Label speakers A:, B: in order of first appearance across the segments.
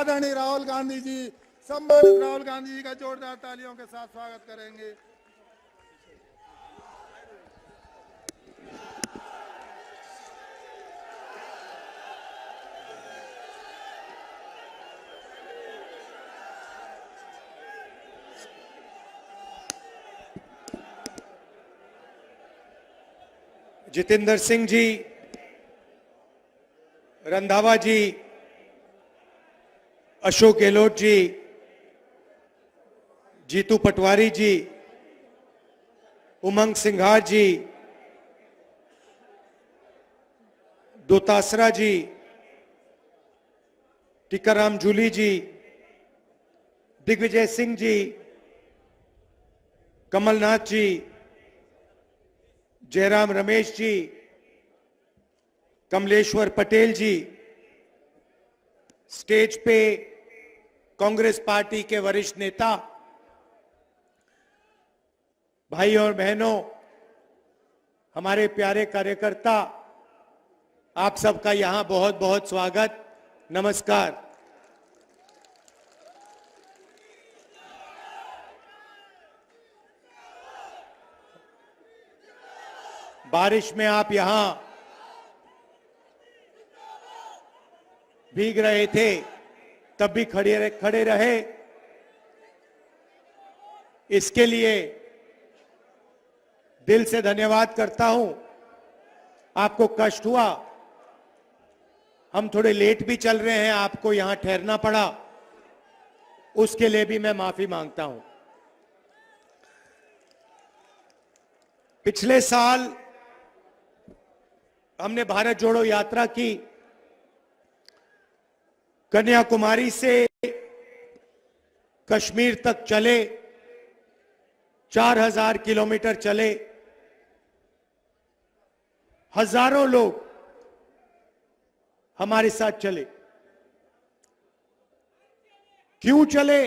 A: आदरणीय राहुल गांधी जी, सम्मानित राहुल गांधी जी का जोरदार तालियों के साथ स्वागत करेंगे।
B: जितेंद्र सिंह जी, रंधावा जी, अशोक गहलोत जी, जीतू पटवारी जी, उमंग सिंघार जी, दोतासरा जी, टीकाराम जूली जी, दिग्विजय सिंह जी, कमलनाथ जी, जयराम रमेश जी, कमलेश्वर पटेल जी, स्टेज पे कांग्रेस पार्टी के वरिष्ठ नेता, भाई और बहनों, हमारे प्यारे कार्यकर्ता, आप सबका यहां बहुत बहुत स्वागत, नमस्कार। बारिश में आप यहां भीग रहे थे, तब भी खड़े रहे। इसके लिए दिल से धन्यवाद करता हूं। आपको कष्ट हुआ, हम थोड़े लेट भी चल रहे हैं, आपको यहां ठहरना पड़ा, उसके लिए भी मैं माफी मांगता हूं। पिछले साल हमने भारत जोड़ो यात्रा की, कन्याकुमारी से कश्मीर तक चले, 4000 किलोमीटर चले, हजारों लोग हमारे साथ चले। क्यों चले?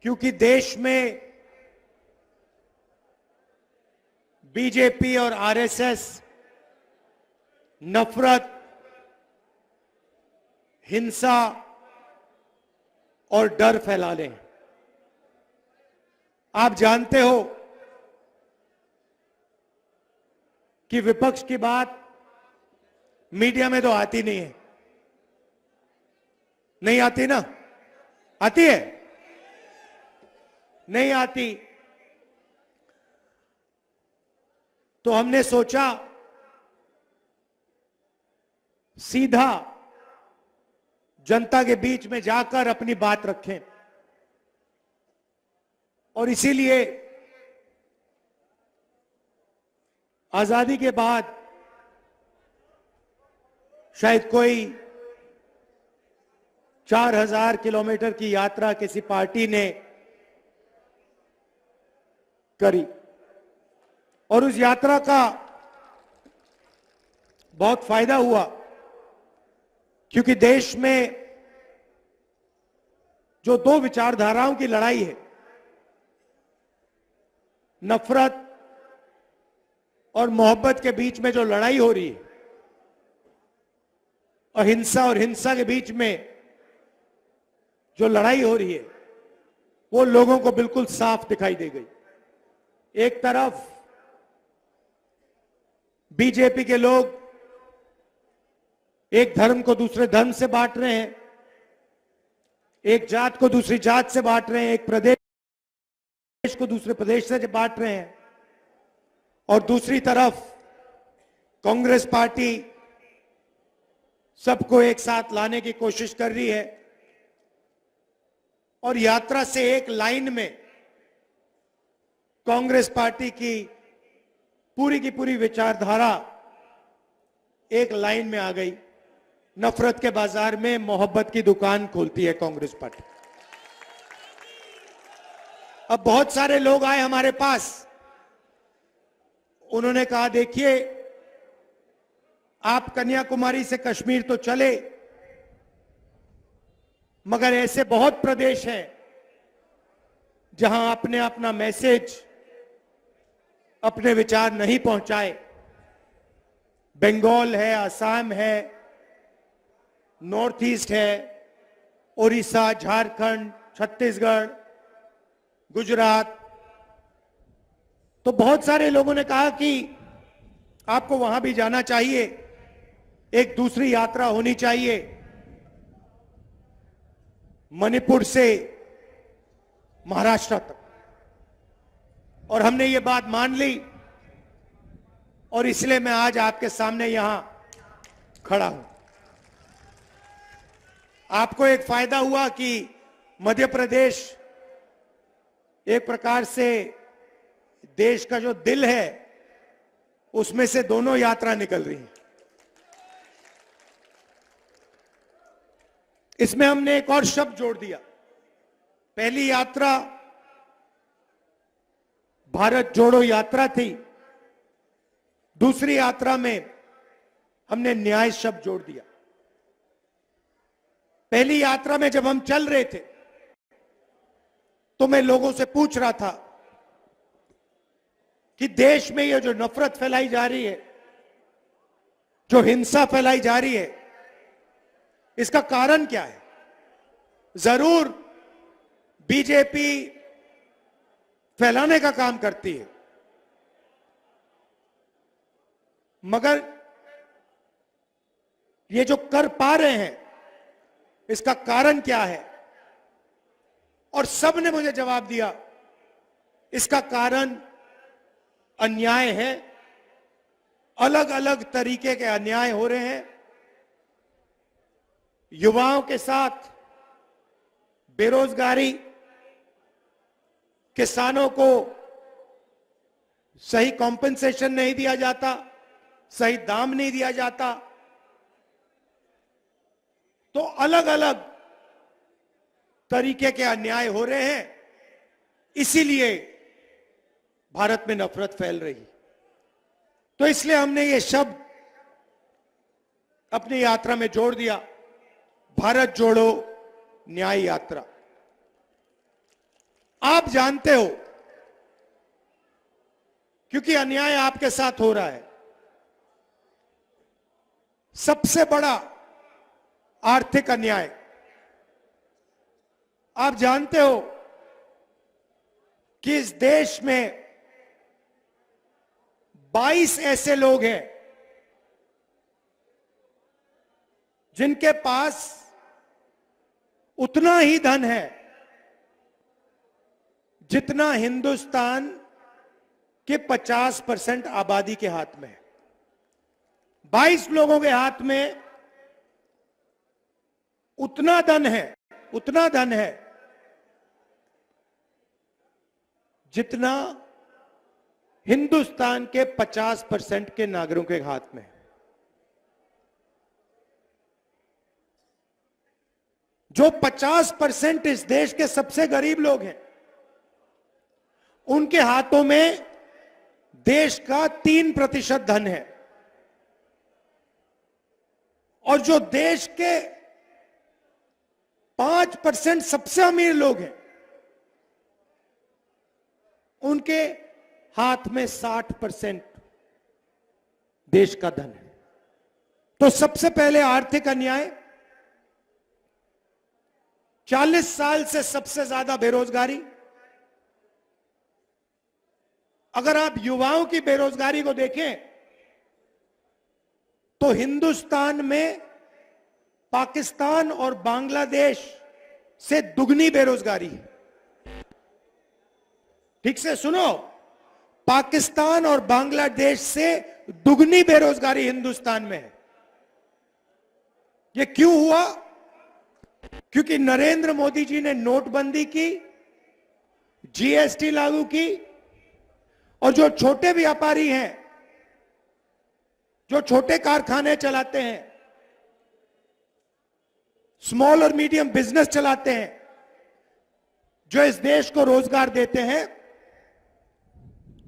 B: क्योंकि देश में बीजेपी और आरएसएस नफरत, हिंसा और डर फैला रहे हैं। आप जानते हो कि विपक्ष की बात मीडिया में तो आती नहीं है, नहीं आती ना? आती है? नहीं आती। तो हमने सोचा सीधा जनता के बीच में जाकर अपनी बात रखें, और इसीलिए आजादी के बाद शायद कोई 4000 किलोमीटर की यात्रा किसी पार्टी ने करी, और उस यात्रा का बहुत फायदा हुआ, क्योंकि देश में जो दो विचारधाराओं की लड़ाई है, नफरत और मोहब्बत के बीच में जो लड़ाई हो रही है, अहिंसा और हिंसा के बीच में जो लड़ाई हो रही है, वो लोगों को बिल्कुल साफ दिखाई दे गई। एक तरफ बीजेपी के लोग एक धर्म को दूसरे धर्म से बांट रहे हैं, एक जात को दूसरी जात से बांट रहे हैं, एक प्रदेश को दूसरे प्रदेश से बांट रहे हैं, और दूसरी तरफ कांग्रेस पार्टी सबको एक साथ लाने की कोशिश कर रही है, और यात्रा से एक लाइन में कांग्रेस पार्टी की पूरी विचारधारा एक लाइन में आ गई। नफरत के बाजार में मोहब्बत की दुकान खोलती है कांग्रेस पार्टी। अब बहुत सारे लोग आए हमारे पास, उन्होंने कहा देखिए, आप कन्याकुमारी से कश्मीर तो चले, मगर ऐसे बहुत प्रदेश हैं जहां आपने अपना मैसेज, अपने विचार नहीं पहुंचाए। बंगाल है, असम है, नॉर्थ ईस्ट है, उड़ीसा, झारखंड, छत्तीसगढ़, गुजरात। तो बहुत सारे लोगों ने कहा कि आपको वहां भी जाना चाहिए, एक दूसरी यात्रा होनी चाहिए, मणिपुर से महाराष्ट्र तक। और हमने ये बात मान ली और इसलिए मैं आज आपके सामने यहां खड़ा हूं। आपको एक फायदा हुआ कि मध्य प्रदेश एक प्रकार से देश का जो दिल है, उसमें से दोनों यात्रा निकल रही है। इसमें हमने एक और शब्द जोड़ दिया। पहली यात्रा भारत जोड़ो यात्रा थी, दूसरी यात्रा में हमने न्याय शब्द जोड़ दिया। पहली यात्रा में जब हम चल रहे थे तो मैं लोगों से पूछ रहा था कि देश में ये जो नफरत फैलाई जा रही है, जो हिंसा फैलाई जा रही है, इसका कारण क्या है? जरूर बीजेपी फैलाने का काम करती है, मगर ये जो कर पा रहे हैं इसका कारण क्या है? और सब ने मुझे जवाब दिया, इसका कारण अन्याय है। अलग अलग तरीके के अन्याय हो रहे हैं। युवाओं के साथ बेरोजगारी, किसानों को सही कॉम्पेंसेशन नहीं दिया जाता, सही दाम नहीं दिया जाता। तो अलग अलग तरीके के अन्याय हो रहे हैं, इसीलिए भारत में नफरत फैल रही। तो इसलिए हमने ये शब्द अपनी यात्रा में जोड़ दिया, भारत जोड़ो न्याय यात्रा। आप जानते हो, क्योंकि अन्याय आपके साथ हो रहा है। सबसे बड़ा आर्थिक अन्याय, आप जानते हो कि इस देश में 22 ऐसे लोग हैं जिनके पास उतना ही धन है जितना हिंदुस्तान के 50% आबादी के हाथ में है। 22 लोगों के हाथ में उतना धन है जितना हिंदुस्तान के 50% के नागरिकों के हाथ में है। जो 50% इस देश के सबसे गरीब लोग हैं, उनके हाथों में देश का 3% धन है। और जो देश के 5% सबसे अमीर लोग हैं, उनके हाथ में 60% देश का धन है। तो सबसे पहले आर्थिक अन्याय, 40 साल से सबसे ज्यादा बेरोजगारी। अगर आप युवाओं की बेरोजगारी को देखें तो हिंदुस्तान में पाकिस्तान और बांग्लादेश से दुगनी बेरोजगारी है। ठीक से सुनो, पाकिस्तान और बांग्लादेश से दुगनी बेरोजगारी हिंदुस्तान में है। यह क्यों हुआ? क्योंकि नरेंद्र मोदी जी ने नोटबंदी की, जीएसटी लागू की, और जो छोटे व्यापारी हैं, जो छोटे कारखाने चलाते हैं, स्मॉल और मीडियम बिजनेस चलाते हैं, जो इस देश को रोजगार देते हैं,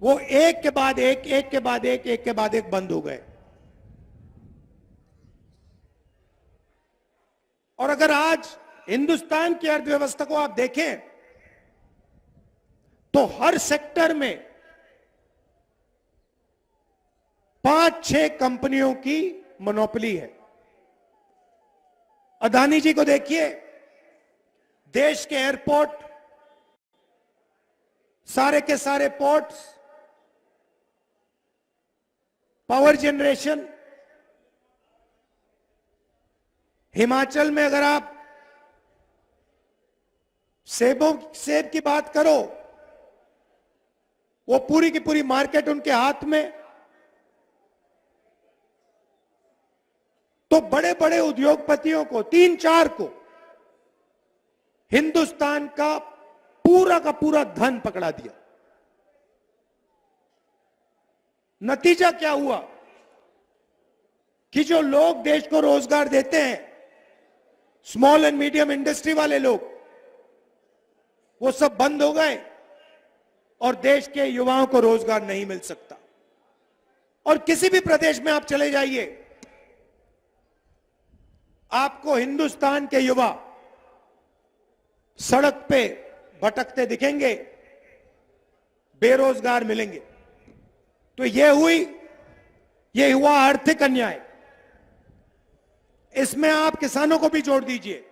B: वो एक के बाद एक बंद हो गए। और अगर आज हिंदुस्तान की अर्थव्यवस्था को आप देखें तो हर सेक्टर में 5-6 कंपनियों की मोनोपोली है। अदानी जी को देखिए, देश के एयरपोर्ट, सारे के सारे पोर्ट्स, पावर जनरेशन। हिमाचल में अगर आप सेब की बात करो, वो पूरी की पूरी मार्केट उनके हाथ में। तो बड़े बड़े उद्योगपतियों को, 3-4 को, हिंदुस्तान का पूरा धन पकड़ा दिया। नतीजा क्या हुआ कि जो लोग देश को रोजगार देते हैं, स्मॉल एंड मीडियम इंडस्ट्री वाले लोग, वो सब बंद हो गए और देश के युवाओं को रोजगार नहीं मिल सकता। और किसी भी प्रदेश में आप चले जाइए, आपको हिंदुस्तान के युवा सड़क पे भटकते दिखेंगे, बेरोजगार मिलेंगे। तो यह हुआ आर्थिक अन्याय। इसमें आप किसानों को भी जोड़ दीजिए।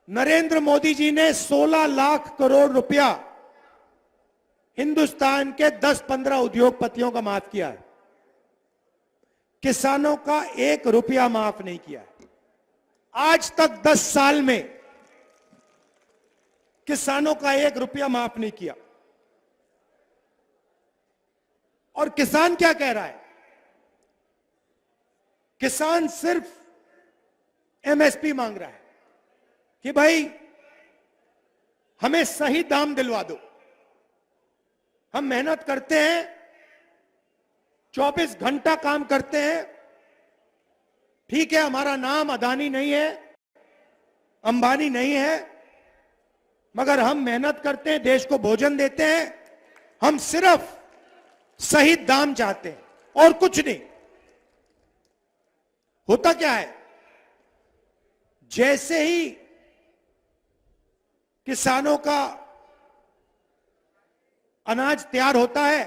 B: नरेंद्र मोदी जी ने 16 लाख करोड़ रुपया हिंदुस्तान के 10-15 उद्योगपतियों का माफ किया है। किसानों का 1 रुपया माफ नहीं किया है। आज तक 10 साल में किसानों का 1 रुपया माफ नहीं किया। और किसान क्या कह रहा है? किसान सिर्फ एमएसपी मांग रहा है कि भाई हमें सही दाम दिलवा दो। हम मेहनत करते हैं, 24 घंटा काम करते हैं, ठीक है, हमारा नाम अदानी नहीं है, अंबानी नहीं है, मगर हम मेहनत करते हैं, देश को भोजन देते हैं। हम सिर्फ सही दाम चाहते हैं और कुछ नहीं। होता क्या है, जैसे ही किसानों का अनाज तैयार होता है,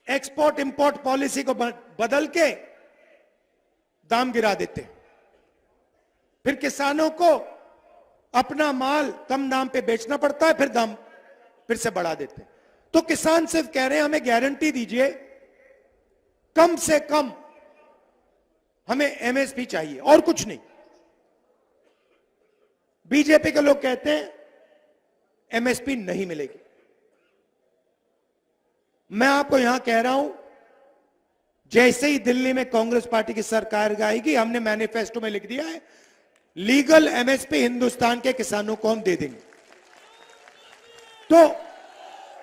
B: एक्सपोर्ट इंपोर्ट पॉलिसी को बदल के दाम गिरा देते हैं। फिर किसानों को अपना माल कम दाम पे बेचना पड़ता है, फिर दाम फिर से बढ़ा देते हैं। तो किसान सिर्फ कह रहे हैं हमें गारंटी दीजिए, कम से कम हमें एमएसपी चाहिए और कुछ नहीं। बीजेपी के लोग कहते हैं एमएसपी नहीं मिलेगी। मैं आपको यहां कह रहा हूं, जैसे ही दिल्ली में कांग्रेस पार्टी की सरकार आएगी, हमने मैनिफेस्टो में लिख दिया है, लीगल एमएसपी हिंदुस्तान के किसानों को हम दे देंगे।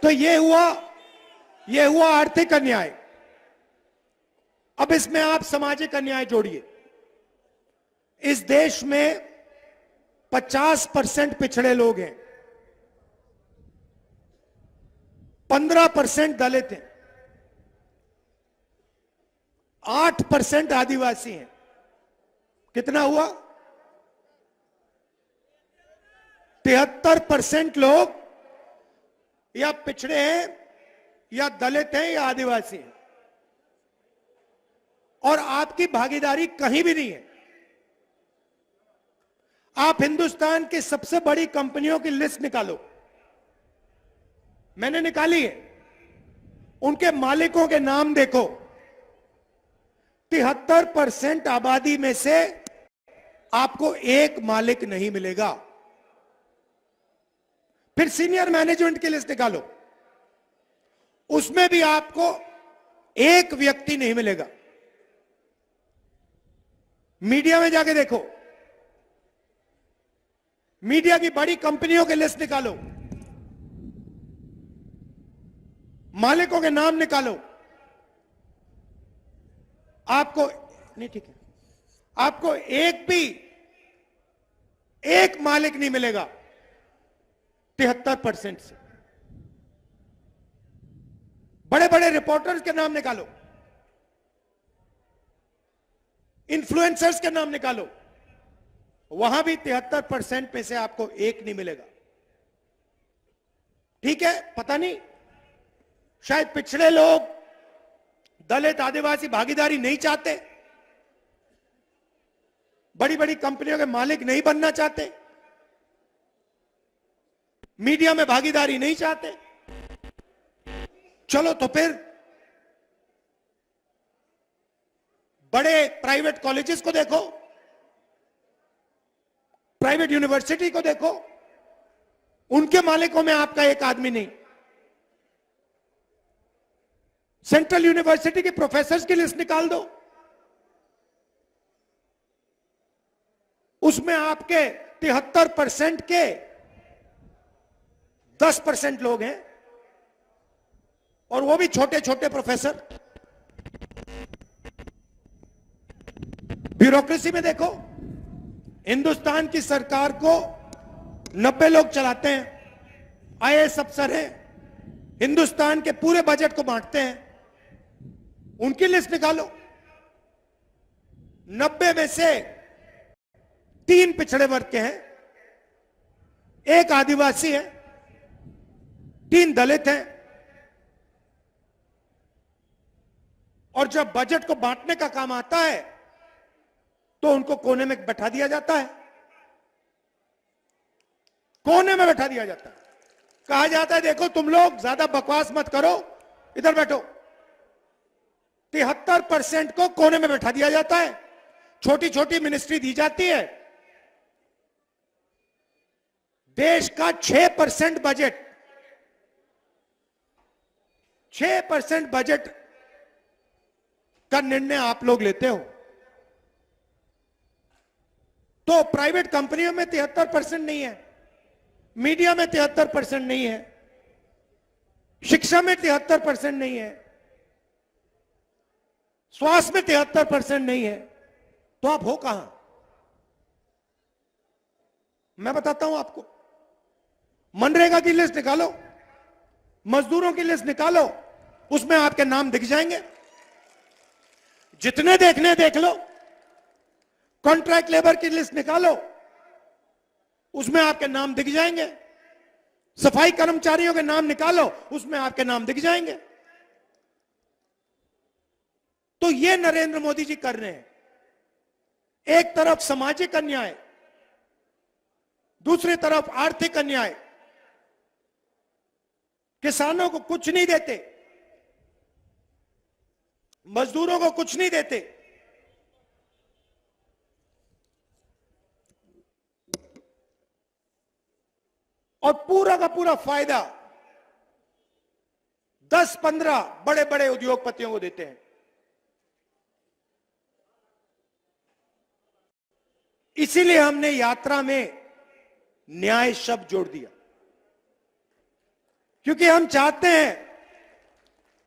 B: तो ये हुआ आर्थिक अन्याय। अब इसमें आप सामाजिक अन्याय जोड़िए। इस देश में 50% पिछड़े लोग हैं, 15% दलित हैं, 8% आदिवासी हैं। कितना हुआ? 73% लोग या पिछड़े हैं, या दलित हैं, या आदिवासी हैं। और आपकी भागीदारी कहीं भी नहीं है। आप हिंदुस्तान की सबसे बड़ी कंपनियों की लिस्ट निकालो, मैंने निकाली है, उनके मालिकों के नाम देखो। 73% आबादी में से आपको एक मालिक नहीं मिलेगा। फिर सीनियर मैनेजमेंट की लिस्ट निकालो, उसमें भी आपको एक व्यक्ति नहीं मिलेगा। मीडिया में जाके देखो, मीडिया की बड़ी कंपनियों की लिस्ट निकालो, मालिकों के नाम निकालो, आपको नहीं, ठीक है, आपको एक मालिक नहीं मिलेगा 73% से। बड़े बड़े रिपोर्टर्स के नाम निकालो, इन्फ्लुएंसर्स के नाम निकालो, वहां भी 73% में से आपको एक नहीं मिलेगा। ठीक है, पता नहीं, शायद पिछड़े लोग, दलित, आदिवासी भागीदारी नहीं चाहते, बड़ी बड़ी कंपनियों के मालिक नहीं बनना चाहते, मीडिया में भागीदारी नहीं चाहते। चलो तो फिर बड़े प्राइवेट कॉलेजेस को देखो, प्राइवेट यूनिवर्सिटी को देखो, उनके मालिकों में आपका एक आदमी नहीं। सेंट्रल यूनिवर्सिटी के प्रोफेसर्स की लिस्ट निकाल दो, उसमें आपके 73% के 10% लोग हैं, और वो भी छोटे छोटे प्रोफेसर। ब्यूरोक्रेसी में देखो, हिंदुस्तान की सरकार को 90 लोग चलाते हैं, आईएएस अफसर हैं, हिंदुस्तान के पूरे बजट को बांटते हैं। उनकी लिस्ट निकालो, 90 में से 3 पिछड़े वर्ग के हैं, 1 आदिवासी है, 3 दलित हैं। और जब बजट को बांटने का काम आता है तो उनको कोने में बैठा दिया जाता है, कोने में बैठा दिया जाता है। कहा जाता है देखो तुम लोग ज्यादा बकवास मत करो, इधर बैठो। 73% को कोने में बैठा दिया जाता है, छोटी छोटी मिनिस्ट्री दी जाती है। देश का 6% बजट, 6% बजट का निर्णय आप लोग लेते हो। तो प्राइवेट कंपनियों में 73% नहीं है, मीडिया में 73% नहीं है, शिक्षा में 73% नहीं है, स्वास्थ्य में 73% नहीं है, तो आप हो कहां? मैं बताता हूं आपको। मनरेगा की लिस्ट निकालो, मजदूरों की लिस्ट निकालो, उसमें आपके नाम दिख जाएंगे। जितने देखने देख लो। कॉन्ट्रैक्ट लेबर की लिस्ट निकालो, उसमें आपके नाम दिख जाएंगे। सफाई कर्मचारियों के नाम निकालो, उसमें आपके नाम दिख जाएंगे। तो ये नरेंद्र मोदी जी कर रहे हैं। एक तरफ सामाजिक अन्याय, दूसरी तरफ आर्थिक अन्याय। किसानों को कुछ नहीं देते, मजदूरों को कुछ नहीं देते, और पूरा का पूरा फायदा 10-15 बड़े बड़े उद्योगपतियों को देते हैं। इसीलिए हमने यात्रा में न्याय शब्द जोड़ दिया, क्योंकि हम चाहते हैं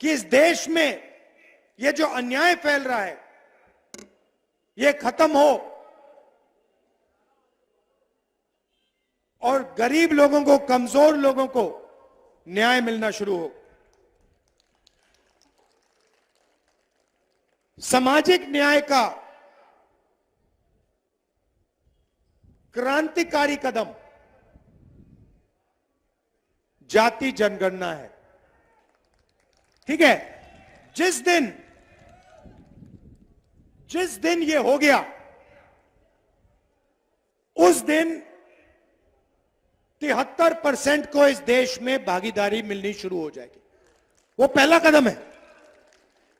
B: कि इस देश में ये जो अन्याय फैल रहा है ये खत्म हो और गरीब लोगों को, कमजोर लोगों को न्याय मिलना शुरू हो। सामाजिक न्याय का क्रांतिकारी कदम जाति जनगणना है। ठीक है, जिस दिन ये हो गया, उस दिन 73% को इस देश में भागीदारी मिलनी शुरू हो जाएगी। वो पहला कदम है,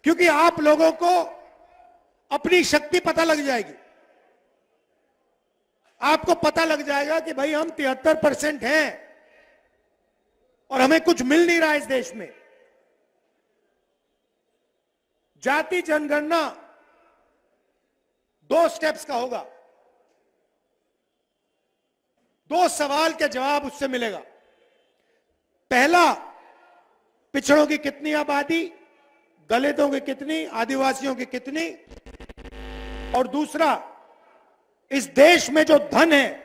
B: क्योंकि आप लोगों को अपनी शक्ति पता लग जाएगी। आपको पता लग जाएगा कि भाई हम 73% हैं और हमें कुछ मिल नहीं रहा है इस देश में। जाति जनगणना 2 स्टेप्स का होगा। 2 सवाल के जवाब उससे मिलेगा। पहला, पिछड़ों की कितनी आबादी, दलितों की कितनी, आदिवासियों की कितनी, और दूसरा, इस देश में जो धन है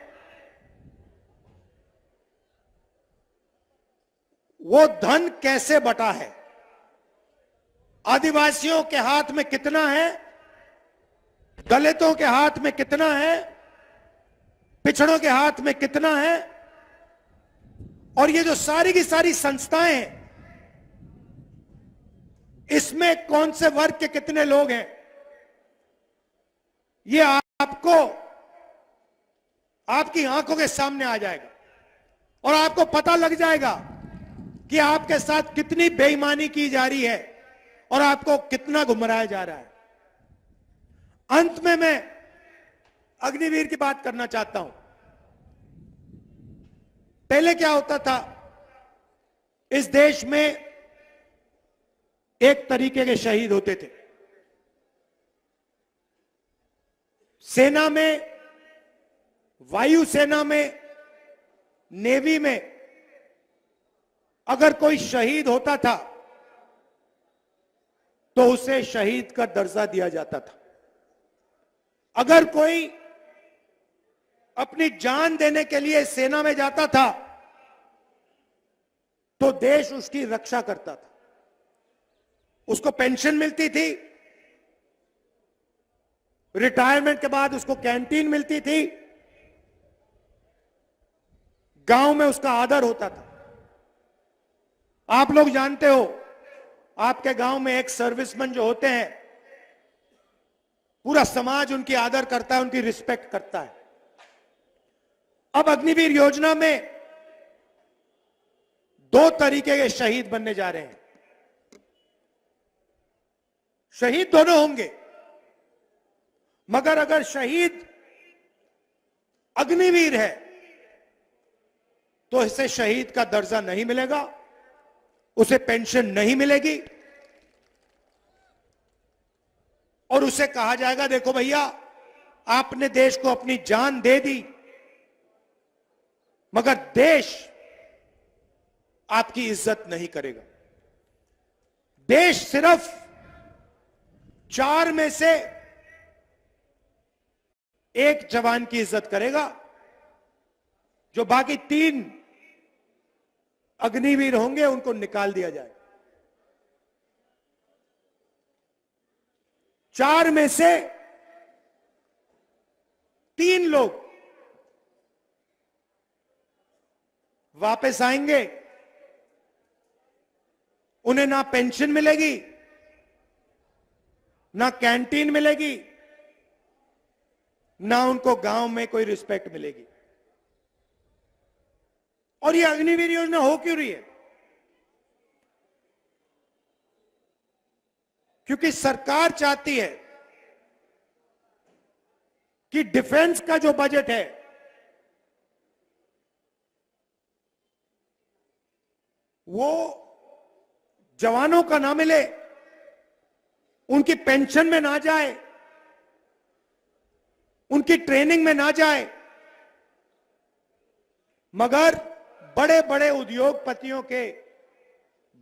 B: वो धन कैसे बटा है। आदिवासियों के हाथ में कितना है, दलितों के हाथ में कितना है, पिछड़ों के हाथ में कितना है, और ये जो सारी की सारी संस्थाएं हैं इसमें कौन से वर्ग के कितने लोग हैं, ये आपको आपकी आंखों के सामने आ जाएगा और आपको पता लग जाएगा कि आपके साथ कितनी बेईमानी की जा रही है और आपको कितना गुमराया जा रहा है। अंत में मैं अग्निवीर की बात करना चाहता हूं। पहले क्या होता था, इस देश में एक तरीके के शहीद होते थे। सेना में, वायुसेना में, नेवी में अगर कोई शहीद होता था तो उसे शहीद का दर्जा दिया जाता था। अगर कोई अपनी जान देने के लिए सेना में जाता था तो देश उसकी रक्षा करता था। उसको पेंशन मिलती थी, रिटायरमेंट के बाद उसको कैंटीन मिलती थी, गांव में उसका आदर होता था। आप लोग जानते हो, आपके गांव में एक सर्विसमैन जो होते हैं, पूरा समाज उनकी आदर करता है, उनकी रिस्पेक्ट करता है। अब अग्निवीर योजना में 2 तरीके के शहीद बनने जा रहे हैं। शहीद दोनों होंगे, मगर अगर शहीद अग्निवीर है तो इसे शहीद का दर्जा नहीं मिलेगा, उसे पेंशन नहीं मिलेगी और उसे कहा जाएगा देखो भैया, आपने देश को अपनी जान दे दी मगर देश आपकी इज्जत नहीं करेगा। देश सिर्फ 4 में से 1 जवान की इज्जत करेगा, जो बाकी 3 अग्निवीर होंगे उनको निकाल दिया जाएगा। 4 में से 3 लोग वापस आएंगे, उन्हें ना पेंशन मिलेगी, ना कैंटीन मिलेगी, ना उनको गांव में कोई रिस्पेक्ट मिलेगी। और ये अग्निवीर योजना हो क्यों रही है? क्योंकि सरकार चाहती है कि डिफेंस का जो बजट है वो जवानों का ना मिले, उनकी पेंशन में ना जाए, उनकी ट्रेनिंग में ना जाए, मगर बड़े बड़े उद्योगपतियों के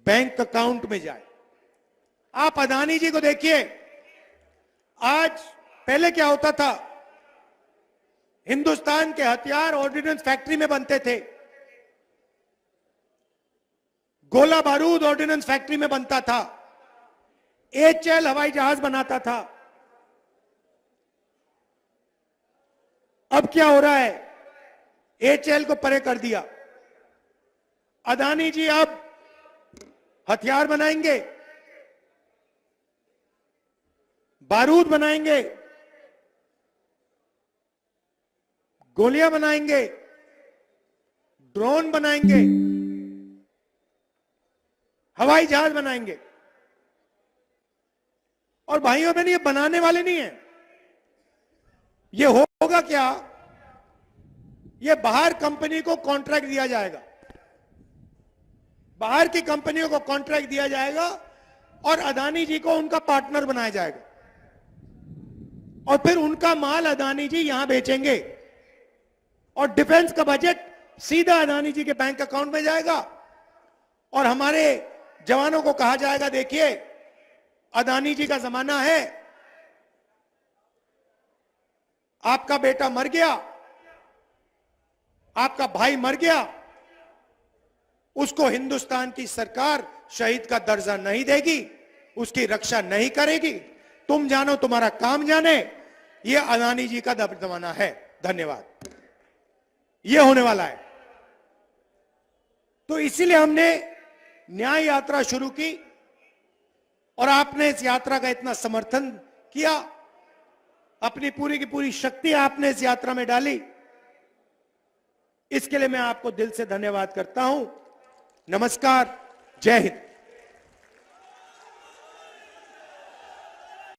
B: बैंक अकाउंट में जाए। आप अदानी जी को देखिए, आज पहले क्या होता था, हिंदुस्तान के हथियार ऑर्डिनेंस फैक्ट्री में बनते थे, गोला बारूद ऑर्डिनेंस फैक्ट्री में बनता था, एचएल हवाई जहाज बनाता था। अब क्या हो रहा है, एचएल को परे कर दिया। अदानी जी अब हथियार बनाएंगे, बारूद बनाएंगे, गोलियां बनाएंगे, ड्रोन बनाएंगे, हवाई जहाज बनाएंगे। और भाइयों बहन, ये बनाने वाले नहीं है, ये होगा क्या, ये बाहर कंपनी को कॉन्ट्रैक्ट दिया जाएगा, बाहर की कंपनियों को कॉन्ट्रैक्ट दिया जाएगा और अदानी जी को उनका पार्टनर बनाया जाएगा और फिर उनका माल अदानी जी यहां बेचेंगे और डिफेंस का बजट सीधा अदानी जी के बैंक अकाउंट में जाएगा और हमारे जवानों को कहा जाएगा देखिए अदानी जी का जमाना है, आपका बेटा मर गया, आपका भाई मर गया, उसको हिंदुस्तान की सरकार शहीद का दर्जा नहीं देगी, उसकी रक्षा नहीं करेगी, तुम जानो तुम्हारा काम जाने। ये अदानी जी का जमाना है। धन्यवाद। ये होने वाला है। तो इसीलिए हमने न्याय यात्रा शुरू की और आपने इस यात्रा का इतना समर्थन किया, अपनी पूरी की पूरी शक्ति आपने इस यात्रा में डाली इसके लिए मैं आपको दिल से धन्यवाद करता हूं। नमस्कार, जय हिंद।